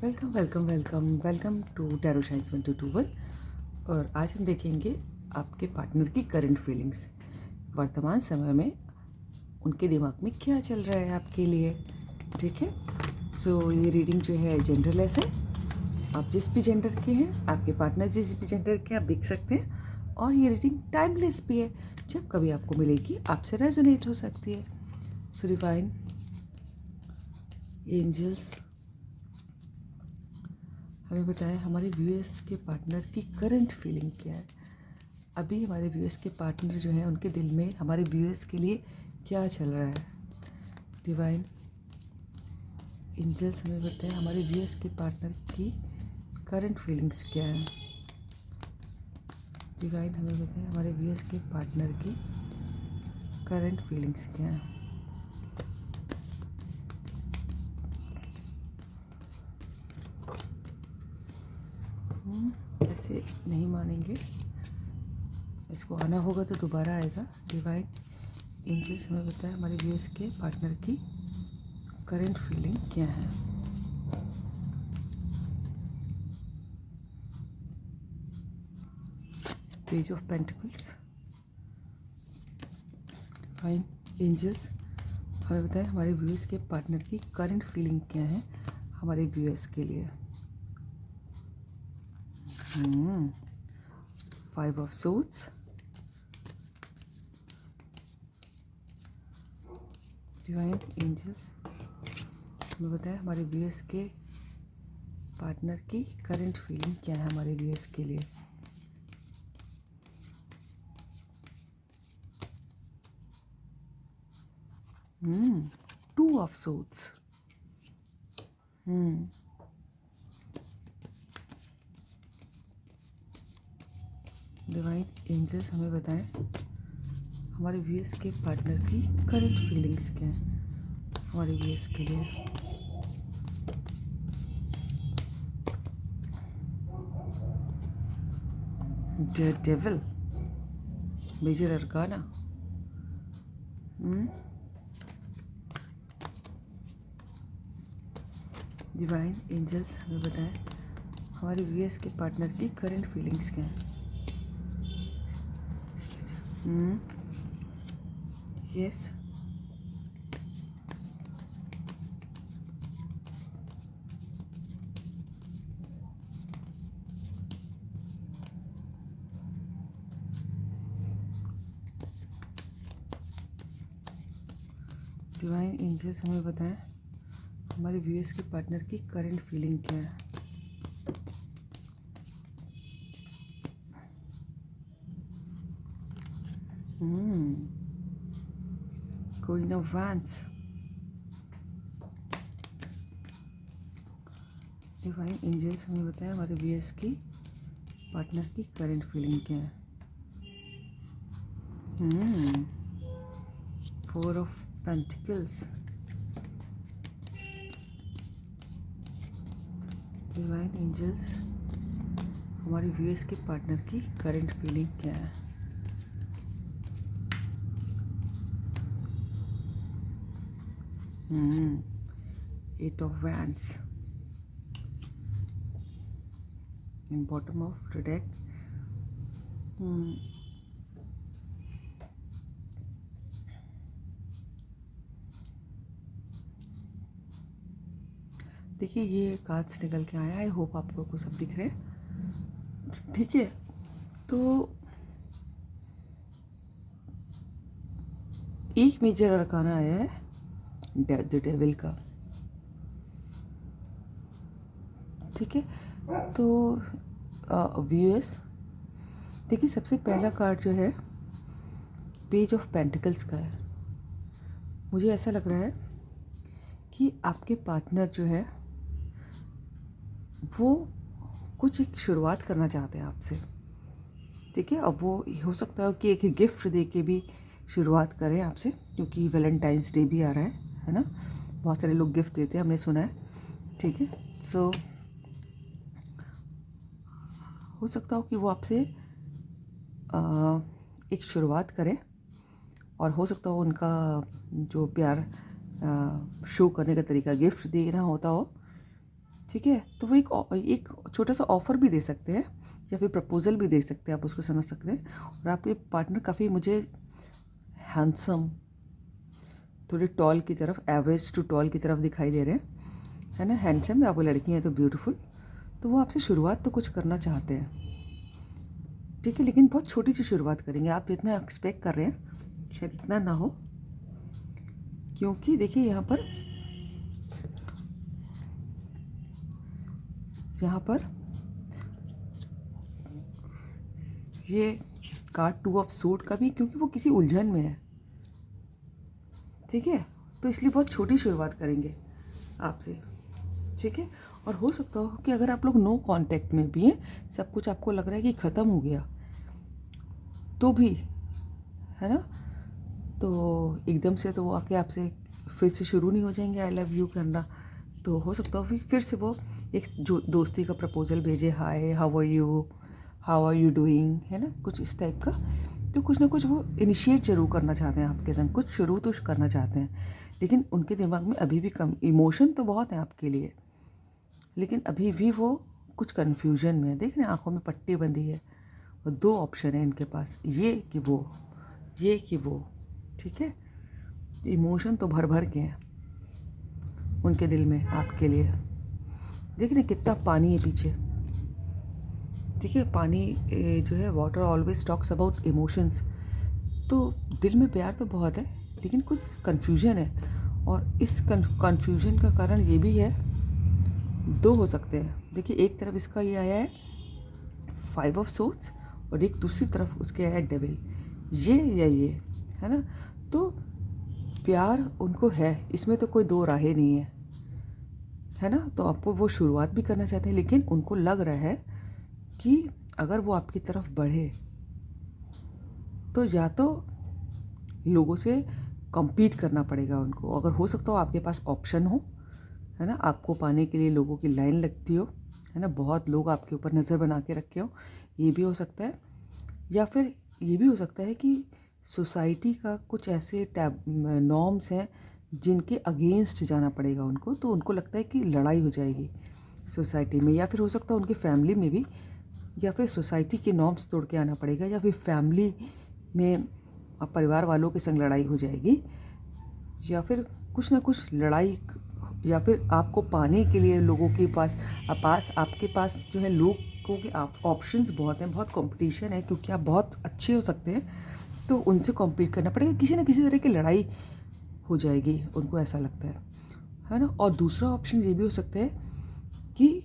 Welcome welcome welcome welcome to tarot shines 1221। और आज हम देखेंगे आपके पार्टनर की करंट फीलिंग्स। वर्तमान समय में उनके दिमाग में क्या चल रहा है आपके लिए। ठीक है, सो ये रीडिंग जो है जेंडरलेस है। आप जिस भी जेंडर के हैं, आपके पार्टनर जिस भी जेंडर के आप देख सकते हैं। और ये रीडिंग टाइमलेस भी है, जब कभी आपको मिलेगी आपसे रेजोनेट हो सकती है। सो डिवाइन एंजल्स हमें बताया हमारे व्यूअर्स के पार्टनर की करंट फीलिंग क्या है। अभी हमारे व्यूअर्स के पार्टनर जो है उनके दिल में हमारे व्यूअर्स के लिए क्या चल रहा है। डिवाइन एंजल्स हमें बताया हमारे व्यूअर्स के पार्टनर की करंट फीलिंग्स क्या है। डिवाइन हमें बताया हमारे व्यूअर्स के पार्टनर की करंट फीलिंग्स क्या है। ऐसे नहीं मानेंगे, इसको आना होगा तो दोबारा आएगा। डिवाइन एंजल्स हमें बताया हमारे व्यूअर्स के पार्टनर की करंट फीलिंग क्या है। Page of pentacles. Divine angels हमें बताएं हमारे व्यूअर्स के पार्टनर की करंट फीलिंग क्या है हमारे व्यूअर्स के लिए। 5 ऑफ सोर्ड्स। डिवाइन एंजल्स हमें बताएं हमारे व्यूअर्स के पार्टनर की करंट फीलिंग क्या है हमारे व्यूअर्स के लिए। Two of swords. Divine angels हमें बताएं हमारे व्यूअर्स के पार्टनर की करंट फीलिंग्स क्या है हमारे व्यूअर्स के लिए। The devil, major arcana. Divine angels हमें बताएं हमारे व्यूअर्स के पार्टनर की करंट फीलिंग्स क्या है। यस। डिवाइन एंजल्स हमें बताएं हमारे व्यूअर्स के पार्टनर की करंट फीलिंग क्या है। Queen of wands. Divine angels हमें बताएं हमारे व्यूअर्स की पार्टनर की करंट फीलिंग क्या है। 4 ऑफ पेंटिकल्स। डिवाइन एंजल्स हमारे व्यूअर्स के पार्टनर की करंट फीलिंग क्या है। Eight of wands in bottom of the deck. देखिए ये कार्ड्स निकल के आया। आई होप आप लोगों को सब दिख रहे हैं। ठीक है, तो एक मेजर अरकाना आया है द डेविल का। ठीक है, तो व्यूअर्स देखिए सबसे पहला कार्ड जो है पेज ऑफ पेंटिकल्स का है। मुझे ऐसा लग रहा है कि आपके पार्टनर जो है वो कुछ एक शुरुआत करना चाहते हैं आपसे। ठीक है, अब वो हो सकता है कि एक गिफ्ट दे के भी शुरुआत करें आपसे, क्योंकि वैलेंटाइंस डे भी आ रहा है ना। बहुत सारे लोग गिफ्ट देते हैं, हमने सुना है। ठीक है, सो हो सकता हो कि वो आपसे एक शुरुआत करें, और हो सकता हो उनका जो प्यार शो करने का तरीका गिफ्ट देना होता हो। ठीक है। तो वो एक छोटा सा ऑफ़र भी दे सकते हैं या फिर प्रपोज़ल भी दे सकते हैं, आप उसको समझ सकते हैं। और आपके पार्टनर काफ़ी मुझे हैंडसम, थोड़े टॉल की तरफ, एवरेज टू टॉल की तरफ दिखाई दे रहे हैं, है ना। हैंडसम, आप वो लड़की हैं तो ब्यूटीफुल, तो वो आपसे शुरुआत तो कुछ करना चाहते हैं, ठीक है, लेकिन बहुत छोटी सी शुरुआत करेंगे। आप जितना एक्सपेक्ट कर रहे हैं शायद इतना ना हो, क्योंकि देखिए यहाँ पर ये कार्ड 2 ऑफ सूट का भी, क्योंकि वो किसी उलझन में है, ठीक है, तो इसलिए बहुत छोटी शुरुआत करेंगे आपसे, ठीक है। और हो सकता हो कि अगर आप लोग नो कांटेक्ट में भी हैं, सब कुछ आपको लग रहा है कि ख़त्म हो गया, तो भी, है ना, तो एकदम से तो वो आके आपसे फिर से शुरू नहीं हो जाएंगे आई लव यू करना। तो हो सकता हो फिर से वो एक जो दोस्ती का प्रपोज़ल भेजे, hi how are you doing, है ना, कुछ इस टाइप का। तो कुछ ना कुछ वो इनिशिएट ज़रूर करना चाहते हैं आपके संग, कुछ शुरू तो करना चाहते हैं, लेकिन उनके दिमाग में अभी भी कम, इमोशन तो बहुत है आपके लिए, लेकिन अभी भी वो कुछ कन्फ्यूजन में है। देख रहे हैं आँखों में पट्टी बंधी है, और 2 ऑप्शन है इनके पास, ये कि वो, ठीक है। इमोशन तो भर भर के हैं उनके दिल में आपके लिए। देख रहे हैं कितना पानी है पीछे, ठीक है। पानी जो है, water always talks about emotions. तो दिल में प्यार तो बहुत है, लेकिन कुछ कन्फ्यूजन है, और इस कन्फ्यूजन का कारण ये भी है, 2 हो सकते हैं। देखिए एक तरफ इसका ये आया है 5 ऑफ सोर्ड्स, और एक दूसरी तरफ उसके आया है डेविल, ये या ये, है ना। तो प्यार उनको है, इसमें तो कोई 2 राहें नहीं है ना। तो आपको वो शुरुआत भी करना चाहते हैं, लेकिन उनको लग रहा है कि अगर वो आपकी तरफ बढ़े तो या तो लोगों से कम्पीट करना पड़ेगा उनको, अगर हो सकता हो आपके पास ऑप्शन हो, है ना, आपको पाने के लिए लोगों की लाइन लगती हो, है ना, बहुत लोग आपके ऊपर नज़र बना के रखे हो, ये भी हो सकता है। या फिर ये भी हो सकता है कि सोसाइटी का कुछ ऐसे नॉर्म्स हैं जिनके अगेंस्ट जाना पड़ेगा उनको, तो उनको लगता है कि लड़ाई हो जाएगी सोसाइटी में, या फिर हो सकता है उनकी फैमिली में भी, या फिर सोसाइटी के नॉर्म्स तोड़ के आना पड़ेगा, या फिर फैमिली में परिवार वालों के संग लड़ाई हो जाएगी, या फिर कुछ ना कुछ लड़ाई, या फिर आपको पाने के लिए लोगों के पास आपके पास जो है लोगों के ऑप्शंस बहुत हैं, बहुत कंपटीशन है, क्योंकि आप बहुत अच्छे हो सकते हैं, तो उनसे कॉम्पीट करना पड़ेगा, किसी ना किसी तरह की लड़ाई हो जाएगी, उनको ऐसा लगता है ना। और दूसरा ऑप्शन ये भी हो सकता है कि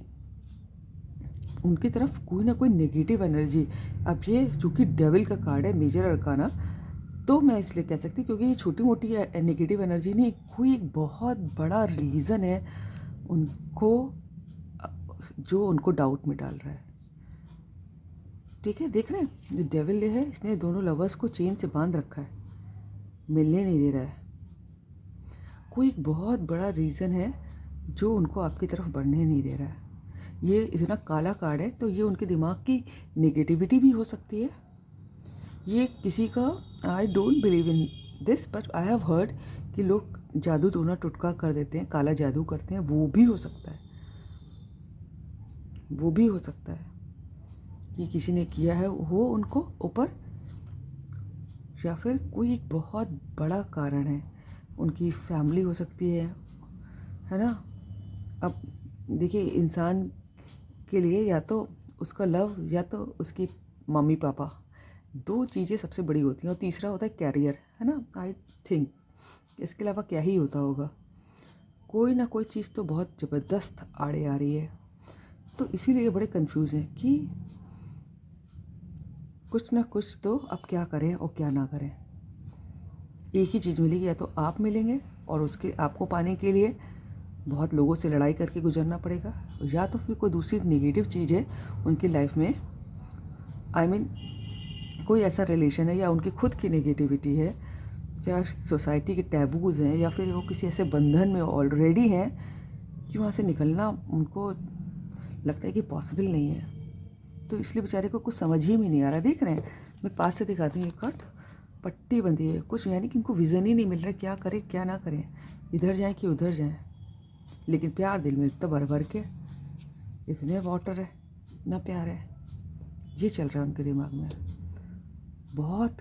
उनकी तरफ कोई ना कोई नेगेटिव एनर्जी, अब ये चूँकि डेविल का कार्ड है, मेजर अरकाना, तो मैं इसलिए कह सकती हूँ क्योंकि ये छोटी मोटी नेगेटिव एनर्जी नहीं, कोई एक बहुत बड़ा रीज़न है उनको, जो उनको डाउट में डाल रहा है, ठीक है। देख रहे हैं जो डेविल है, इसने दोनों लवर्स को चेन से बांध रखा है, मिलने नहीं दे रहा है। कोई एक बहुत बड़ा रीज़न है जो उनको आपकी तरफ बढ़ने नहीं दे रहा है। ये इतना काला कार्ड है, तो ये उनके दिमाग की नेगेटिविटी भी हो सकती है। ये किसी का, I don't believe in this, but I have heard कि लोग जादू टोना टुटका कर देते हैं, काला जादू करते हैं, वो भी हो सकता है, वो भी हो सकता है कि किसी ने किया है हो उनको ऊपर, या फिर कोई एक बहुत बड़ा कारण है, उनकी फैमिली हो सकती है ना। अब देखिए इंसान के लिए या तो उसका लव, या तो उसकी मम्मी पापा, 2 चीज़ें सबसे बड़ी होती हैं, और तीसरा होता है कैरियर, है ना। आई थिंक इसके अलावा क्या ही होता होगा, कोई ना कोई चीज़ तो बहुत ज़बरदस्त आड़े आ रही है, तो इसीलिए बड़े कंफ्यूज हैं कि कुछ ना कुछ तो अब क्या करें और क्या ना करें। एक ही चीज़ मिलेगी, या तो आप मिलेंगे और उसके आपको पाने के लिए बहुत लोगों से लड़ाई करके गुजरना पड़ेगा, या तो फिर कोई दूसरी नेगेटिव चीज़ है उनकी लाइफ में, आई मीन कोई ऐसा रिलेशन है, या उनकी खुद की नेगेटिविटी है, या सोसाइटी के टैबूज़ हैं, या फिर वो किसी ऐसे बंधन में ऑलरेडी हैं कि वहाँ से निकलना उनको लगता है कि पॉसिबल नहीं है, तो इसलिए बेचारे को कुछ समझ ही में नहीं आ रहा। देख रहे हैं, मैं पास से दिखाती हूँ, ये कट पट्टी बंधी है, कुछ यानी कि उनको विज़न ही नहीं मिल रहा क्या करें क्या ना करें, इधर जाएं कि उधर जाएं, लेकिन प्यार दिल में इतना भर भर के, इतने वाटर है, इतना प्यार है, ये चल रहा है उनके दिमाग में। बहुत,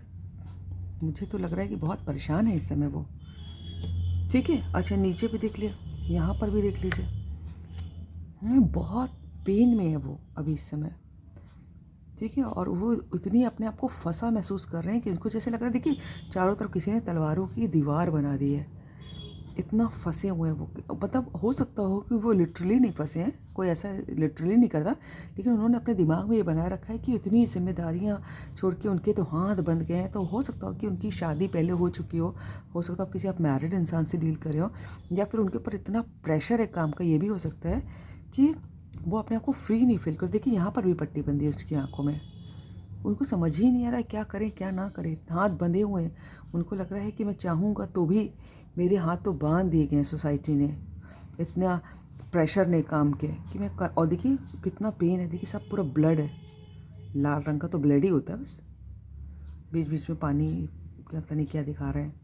मुझे तो लग रहा है कि बहुत परेशान है इस समय वो। ठीक है, अच्छा नीचे भी देख लिया, यहाँ पर भी देख लीजिए, बहुत पेन में है वो अभी इस समय। ठीक है, और वो इतनी अपने आप को फंसा महसूस कर रहे हैं कि उनको जैसे लग रहा है, देखिए चारों तरफ किसी ने तलवारों की दीवार बना दी है। इतना फंसे हुए हैं वो, मतलब हो सकता हो कि वो लिटरली नहीं फंसे हैं, कोई ऐसा लिटरली नहीं करता, लेकिन उन्होंने अपने दिमाग में ये बनाए रखा है कि इतनी जिम्मेदारियां छोड़ के उनके तो हाथ बंध गए हैं। तो हो सकता हो कि उनकी शादी पहले हो चुकी हो सकता हो किसी आप मैरिड इंसान से डील कर रहे हो, या फिर उनके ऊपर इतना प्रेशर है काम का, ये भी हो सकता है कि वो अपने आप को फ्री नहीं फील कर। देखिए यहाँ पर भी पट्टी बंदी है उसकी आंखों में, उनको समझ ही नहीं आ रहा है क्या करें क्या ना करें, हाथ बंधे हुए हैं। उनको लग रहा है कि मैं चाहूँगा तो भी मेरे हाथ तो बांध दिए गए हैं सोसाइटी ने, इतना प्रेशर ने काम के कि मैं और देखिए कितना पेन है, देखिए सब पूरा ब्लड है, लाल रंग का तो ब्लड ही होता है बस, बीच बीच में पानी क्या पता नहीं क्या दिखा रहे हैं।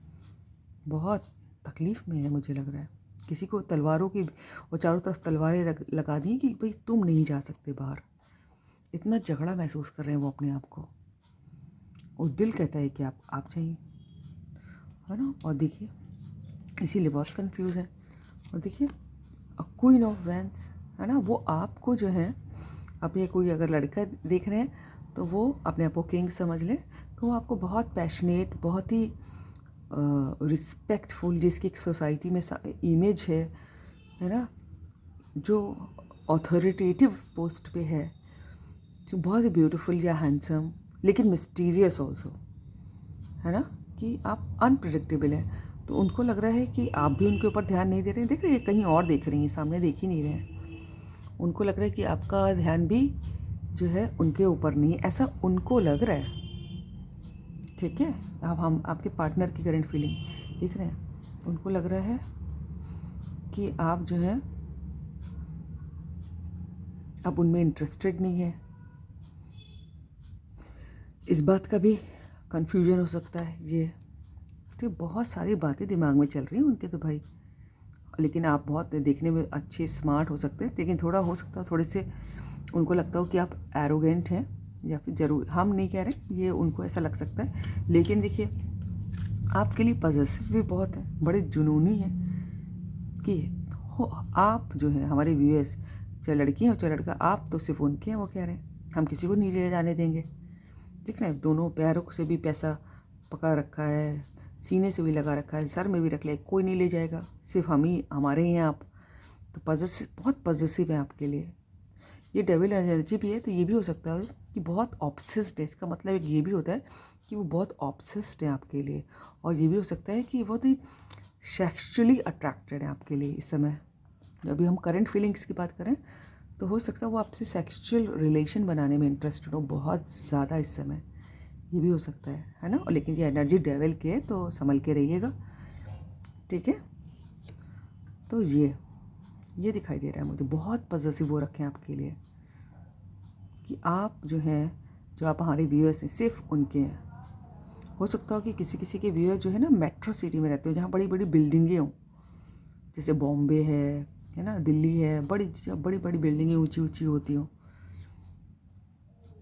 बहुत तकलीफ़ में है मुझे लग रहा है, किसी को तलवारों की और चारों तरफ तलवारें लगा दी कि भाई तुम नहीं जा सकते बाहर। इतना झगड़ा महसूस कर रहे हैं वो अपने आप को, और दिल कहता है कि आप चाहिए, है ना। और देखिए इसीलिए बहुत कंफ्यूज है। और देखिए क्वीन ऑफ वैंस, है ना, वो आपको जो है, आप ये कोई अगर लड़का देख रहे हैं तो वो अपने आप को किंग समझ लें, तो वो आपको बहुत पैशनेट, बहुत ही रिस्पेक्टफुल, जिसकी एक सोसाइटी में इमेज है ना, जो ऑथोरिटेटिव पोस्ट पे है, जो बहुत ही ब्यूटीफुल या हैंडसम लेकिन मिस्टीरियस ऑल्सो, है ना, कि आप अनप्रिडिक्टेबल हैं। तो उनको लग रहा है कि आप भी उनके ऊपर ध्यान नहीं दे रहे हैं, देख रहे हैं कहीं और देख रही हैं, सामने देख ही नहीं रहे हैं। उनको लग रहा है कि आपका ध्यान भी जो है उनके ऊपर नहीं है, ऐसा उनको लग रहा है। ठीक है, अब हम आपके पार्टनर की करंट फीलिंग देख रहे हैं, उनको लग रहा है कि आप जो है अब उनमें इंटरेस्टेड नहीं है। इस बात का भी कन्फ्यूजन हो सकता है ये, तो बहुत सारी बातें दिमाग में चल रही हैं उनके तो भाई। लेकिन आप बहुत देखने में अच्छे स्मार्ट हो सकते हैं, लेकिन थोड़ा हो सकता है थोड़े से उनको लगता हो कि आप एरोगेंट हैं, या फिर ज़रूर, हम नहीं कह रहे, ये उनको ऐसा लग सकता है। लेकिन देखिए आपके लिए पॉजिटिव भी बहुत है, बड़े जुनूनी हैं कि हो आप जो है हमारे व्यूअर्स, चाहे लड़की हो चाहे लड़का, आप तो सिर्फ उनके हैं, वो कह रहे हैं हम किसी को नहीं ले जाने देंगे। देख रहे हैं दोनों पैरों से भी पैसा पका रखा है, सीने से भी लगा रखा है, सर में भी रख लिया, कोई नहीं ले जाएगा, सिर्फ हम ही, हमारे ही हैं आप। तो पॉजिटिव, बहुत पॉजिटिव है आपके लिए। ये डेविल एनर्जी भी है, तो ये भी हो सकता है कि बहुत ऑब्सेस्ड है। इसका मतलब एक ये भी होता है कि वो बहुत ऑब्सेस्ड है आपके लिए, और ये भी हो सकता है कि बहुत ही सेक्सुअली अट्रैक्टेड है आपके लिए इस समय। अभी हम करंट फीलिंग्स की बात करें तो हो सकता है वो आपसे सेक्सुअल रिलेशन बनाने में इंटरेस्टेड हो बहुत ज़्यादा इस समय, ये भी हो सकता है ना। लेकिन ये एनर्जी डेविल की है, तो संभल के रहिएगा, ठीक है। तो ये दिखाई दे रहा है मुझे, बहुत पॉजिटिव वो रखें आपके लिए कि आप जो हैं, जो आप हमारे व्यूअर्स हैं, सिर्फ उनके हैं। हो सकता हो कि किसी के व्यूअर जो है ना मेट्रो सिटी में रहते हो, जहाँ बड़ी बड़ी बिल्डिंगें हों, जैसे बॉम्बे है ना, दिल्ली है, बड़ी बड़ी बड़ी बिल्डिंगें ऊंची ऊंची होती हों,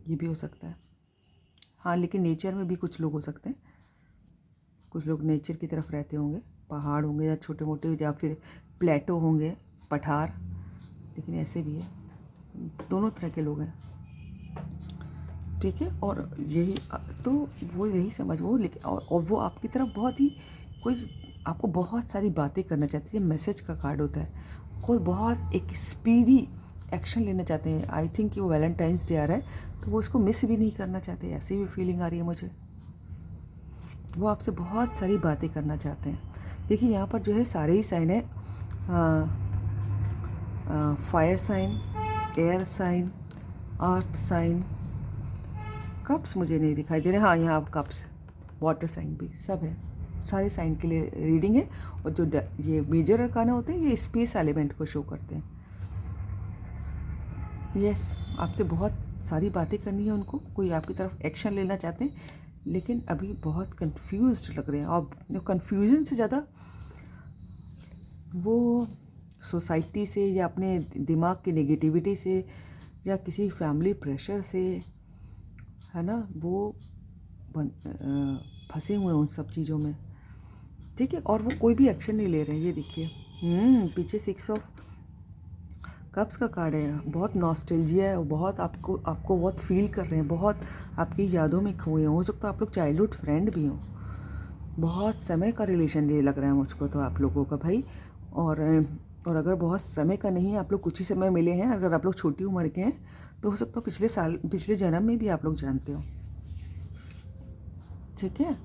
ये भी हो सकता है। हाँ, लेकिन नेचर में भी कुछ लोग हो सकते हैं, कुछ लोग नेचर की तरफ रहते होंगे, पहाड़ होंगे या छोटे मोटे, या फिर प्लेटो होंगे, पठार, लेकिन ऐसे भी है, दोनों तरह के लोग हैं, ठीक है। और यही तो वो यही समझ वो, लेकिन और वो आपकी तरफ बहुत ही, कोई आपको बहुत सारी बातें करना चाहती है, मैसेज का कार्ड होता है, कोई बहुत एक स्पीडी एक्शन लेना चाहते हैं। आई थिंक कि वो वैलेंटाइंस डे आ रहा है, तो वो उसको मिस भी नहीं करना चाहते, ऐसी भी फीलिंग आ रही है मुझे। वो आपसे बहुत सारी बातें करना चाहते हैं। देखिए यहाँ पर जो है सारे ही साइन है, fire sign, air sign, earth sign, cups मुझे नहीं दिखाई दे रहे, हाँ यहाँ कप्स, वाटर साइन भी, सब है, सारे साइन के लिए रीडिंग है। और जो ये मेजर अरकाना होते हैं, ये स्पेस एलिमेंट को शो करते हैं। यस, आपसे बहुत सारी बातें करनी है उनको, कोई आपकी तरफ एक्शन लेना चाहते हैं, लेकिन अभी बहुत कंफ्यूज्ड लग रहे हैं। और कन्फ्यूजन से ज़्यादा वो सोसाइटी से या अपने दिमाग की नेगेटिविटी से या किसी फैमिली प्रेशर से, है ना, वो फंसे हुए हैं उन सब चीज़ों में, ठीक है, और वो कोई भी एक्शन नहीं ले रहे हैं। ये देखिए पीछे 6 ऑफ कप्स का कार्ड है। बहुत नॉस्टैल्जिया है, बहुत आपको बहुत फील कर रहे हैं, बहुत आपकी यादों में खोए हो सकता है आप लोग चाइल्डहुड फ्रेंड भी हों। बहुत समय का रिलेशन ये लग रहा है मुझको तो आप लोगों का भाई। और अगर बहुत समय का नहीं है, आप लोग कुछ ही समय मिले हैं, अगर आप लोग छोटी उम्र के हैं तो हो सकता है पिछले जन्म में भी आप लोग जानते हो, ठीक है।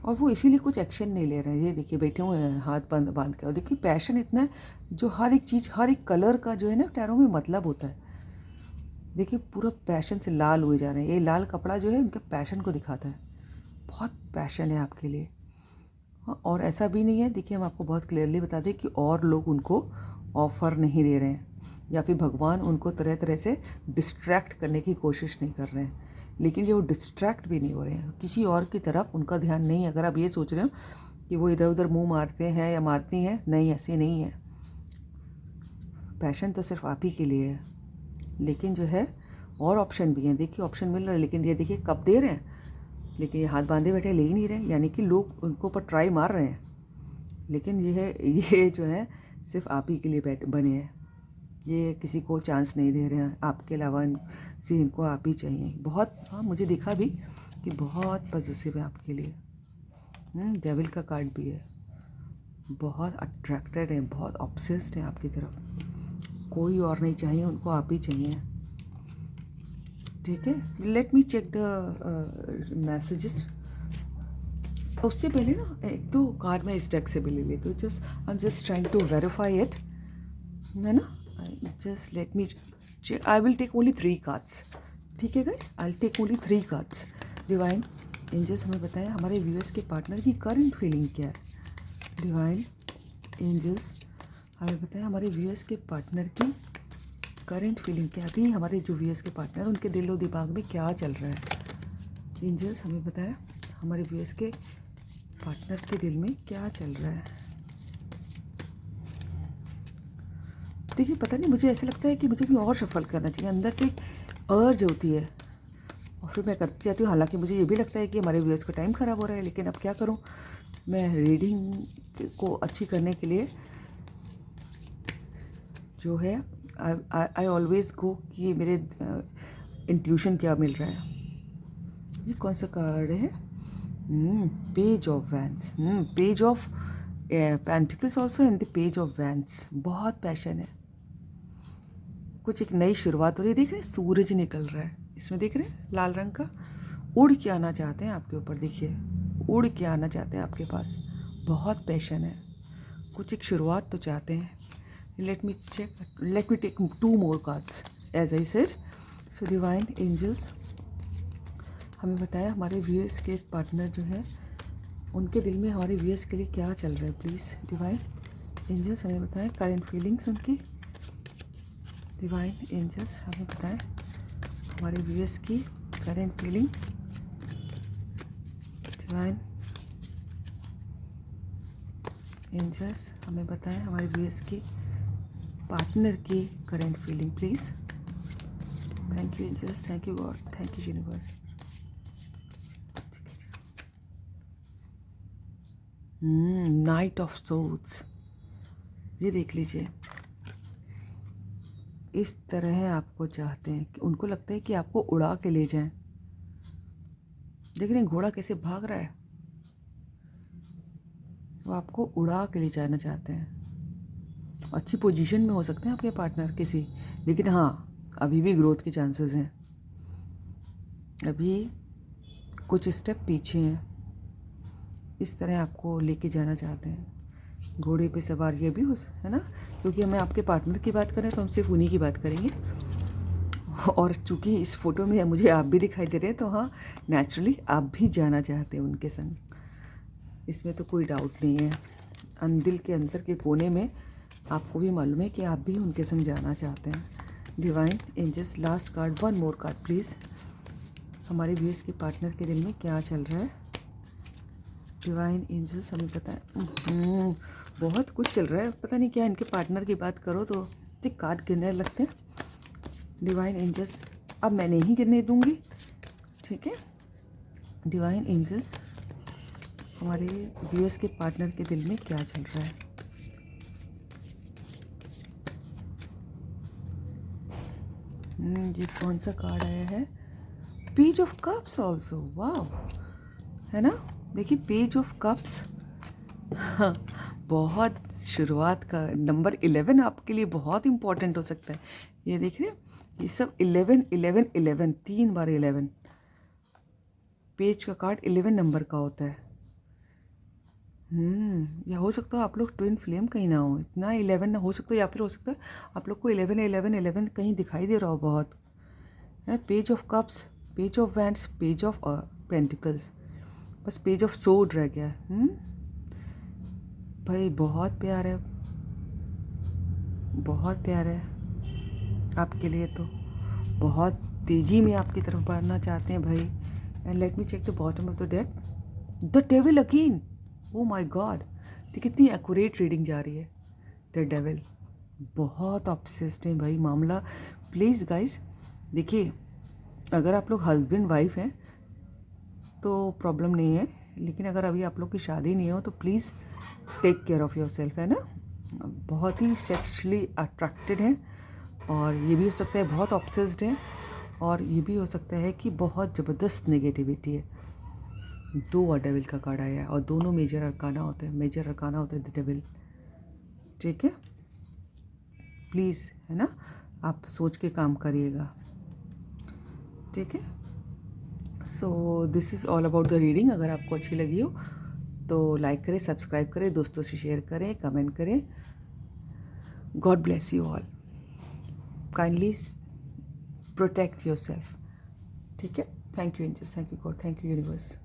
और वो इसीलिए कुछ एक्शन नहीं ले रहे हैं। ये देखिए बैठे हुए हैं हाथ बांध बांध के, और देखिए पैशन इतना है, जो हर एक चीज़, हर एक कलर का जो है ना टैरो में मतलब होता है। देखिए पूरा पैशन से लाल हुए जा रहे हैं। ये लाल कपड़ा जो है उनके पैशन को दिखाता है। बहुत पैशन है आपके लिए। हाँ, और ऐसा भी नहीं है, देखिए हम आपको बहुत क्लियरली बता दें कि और लोग उनको ऑफ़र नहीं दे रहे हैं, या फिर भगवान उनको तरह तरह से डिस्ट्रैक्ट करने की कोशिश नहीं कर रहे हैं। लेकिन ये वो डिस्ट्रैक्ट भी नहीं हो रहे हैं, किसी और की तरफ उनका ध्यान नहीं है। अगर आप ये सोच रहे हो कि वो इधर उधर मुंह मारते हैं या मारती हैं, नहीं, ऐसे नहीं है। पैशन तो सिर्फ आप ही के लिए है, लेकिन जो है और ऑप्शन भी हैं। देखिए ऑप्शन मिल रहा है, लेकिन ये देखिए कब दे रहे हैं, लेकिन ये हाथ बांधे बैठे ले ही नहीं रहे, यानी कि लोग उनको ऊपर ट्राई मार रहे हैं, लेकिन ये जो है सिर्फ आप ही के लिए बने हैं। ये किसी को चांस नहीं दे रहे हैं, आपके अलावा इनको आप ही चाहिए। बहुत, हाँ, मुझे दिखा भी कि बहुत पॉजिटिव है आपके लिए। डेविल का कार्ड भी है। बहुत अट्रैक्टेड है, बहुत ऑब्सेस्ड है आपकी तरफ। कोई और नहीं चाहिए उनको, आप ही चाहिए, ठीक है। Let me check the messages. उससे पहले ना एक दो कार्ड मैं इस डेक से भी ले लेती हूँ। I am just trying to verify it, है ना। Just let me check. I will take only 3 cards, ठीक है guys, I will take only 3 cards. Divine angels हमें बताएं हमारे व्यूअर्स के पार्टनर की करंट फीलिंग क्या है। डिवाइन एंजल्स हमें बताएं हमारे व्यूअर्स के पार्टनर की करंट फीलिंग क्या है। अभी हमारे जो व्यूअर्स के पार्टनर, उनके दिल और दिमाग में क्या चल रहा है। एंजल्स हमें बताएं हमारे व्यूअर्स के पार्टनर के दिल में क्या चल रहा है। देखिए पता नहीं, मुझे ऐसा लगता है कि मुझे भी और शफल करना चाहिए। अंदर से अर्ज होती है और फिर मैं करती जाती हूँ। हालांकि मुझे ये भी लगता है कि हमारे व्यूअर्स का टाइम ख़राब हो रहा है, लेकिन अब क्या करूँ, मैं रीडिंग को अच्छी करने के लिए जो है आई ऑलवेज़ गो कि मेरे इंट्यूशन क्या मिल रहा है। ये कौन सा कार्ड है? Page of vents, page of pentacles also and the page of vents. बहुत पैशन है, कुछ एक नई शुरुआत हो रही है। देख रहे हैं सूरज निकल रहा है इसमें, देख रहे हैं लाल रंग का। उड़ के आना चाहते हैं आपके ऊपर, देखिए उड़ के आना चाहते हैं आपके पास। बहुत पैशन है, कुछ एक शुरुआत तो चाहते हैं। Let me check, let me take 2 more cards as I said. So divine angels हमें बताया हमारे व्यूअर्स के पार्टनर जो है, उनके दिल में हमारे व्यूअर्स के लिए क्या चल रहा है। प्लीज़ डिवाइन एंजल्स हमें बताएं करंट फीलिंग्स उनकी। डिवाइन एंजल्स हमें बताएं हमारे व्यूअर्स की करंट फीलिंग। डिवाइन एंजल्स हमें बताएं हमारे व्यूअर्स की पार्टनर की current feeling please. Thank you angels, thank you God, thank you universe. Knight of souls, ये देख लीजिए, इस तरह आपको चाहते हैं कि उनको लगता है कि आपको उड़ा के ले जाएं। देख रहे हैं घोड़ा कैसे भाग रहा है, वो आपको उड़ा के ले जाना चाहते हैं। अच्छी पोजीशन में हो सकते हैं आपके पार्टनर किसी, लेकिन हाँ अभी भी ग्रोथ के चांसेस हैं, अभी कुछ स्टेप पीछे हैं। इस तरह आपको लेके जाना चाहते हैं, घोड़े पे सवार। ये भी है ना, क्योंकि हमें आपके पार्टनर की बात करें तो हम सिर्फ उन्हीं की बात करेंगे। और चूँकि इस फोटो में मुझे आप भी दिखाई दे रहे हैं, तो हाँ नेचुरली आप भी जाना चाहते हैं उनके संग, इसमें तो कोई डाउट नहीं है। दिल के अंदर के कोने में आपको भी मालूम है कि आप भी उनके संग जाना चाहते हैं। Divine angels last card, 1 more card please. हमारे व्यूअर्स के पार्टनर के दिल में क्या चल रहा है। डिवाइन एंजल्स हमें पता है बहुत कुछ चल रहा है, पता नहीं क्या। इनके पार्टनर की बात करो तो इतने कार्ड गिरने लगते हैं। डिवाइन एंजल्स, अब मैं नहीं गिरने दूंगी, ठीक है। डिवाइन एंजल्स, हमारे व्यूअर्स के पार्टनर के दिल में क्या चल रहा है। ये कौन सा कार्ड आया है? पेज ऑफ कप्स ऑल्सो, वाह, है ना। देखिए पेज ऑफ कप्स, हाँ, बहुत शुरुआत का नंबर 11 आपके लिए बहुत इंपॉर्टेंट हो सकता है। ये देख रहे हैं, ये सब 11 11 11, 3 बार 11। पेज का कार्ड 11 नंबर का होता है। या हो सकता है आप लोग ट्विन फ्लेम कहीं ना हो, इतना 11 ना हो सकता, या फिर हो सकता है आप लोग को 11 11 11 कहीं दिखाई दे रहा हो बहुत, है। Page of cups, page of wands, page of pentacles, बस पेज ऑफ सोर्ड रह गया। भाई बहुत प्यार है, बहुत प्यार है आपके लिए, तो बहुत तेज़ी में आपकी तरफ बढ़ना चाहते हैं भाई। And let me check the bottom of the deck, the devil again. Oh my God, तो कितनी एक्यूरेट रीडिंग जा रही है। द डेविल बहुत ऑब्सेस्ड है भाई मामला। प्लीज़ गाइस, देखिए अगर आप लोग हस्बैंड वाइफ हैं तो प्रॉब्लम नहीं है, लेकिन अगर अभी आप लोग की शादी नहीं हो तो please take care of yourself, है ना। बहुत ही सेक्सुअली अट्रैक्टेड हैं, और ये भी हो सकता है बहुत ऑब्सेस्ड हैं, और ये भी हो सकता है कि बहुत ज़बरदस्त नेगेटिविटी है। 2 बार डेविल का कार्ड आया है, और दोनों मेजर अरकाना होते हैं, मेजर अरकाना होता है द डेविल, ठीक है। प्लीज़, है ना, आप सोच के काम करिएगा, ठीक है। So this is all about the reading. अगर आपको अच्छी लगी हो तो लाइक करें, सब्सक्राइब करें, दोस्तों से शेयर करें, कमेंट करें। God bless you all, kindly protect yourself, ठीक है। Thank you angels, thank you God, thank you universe.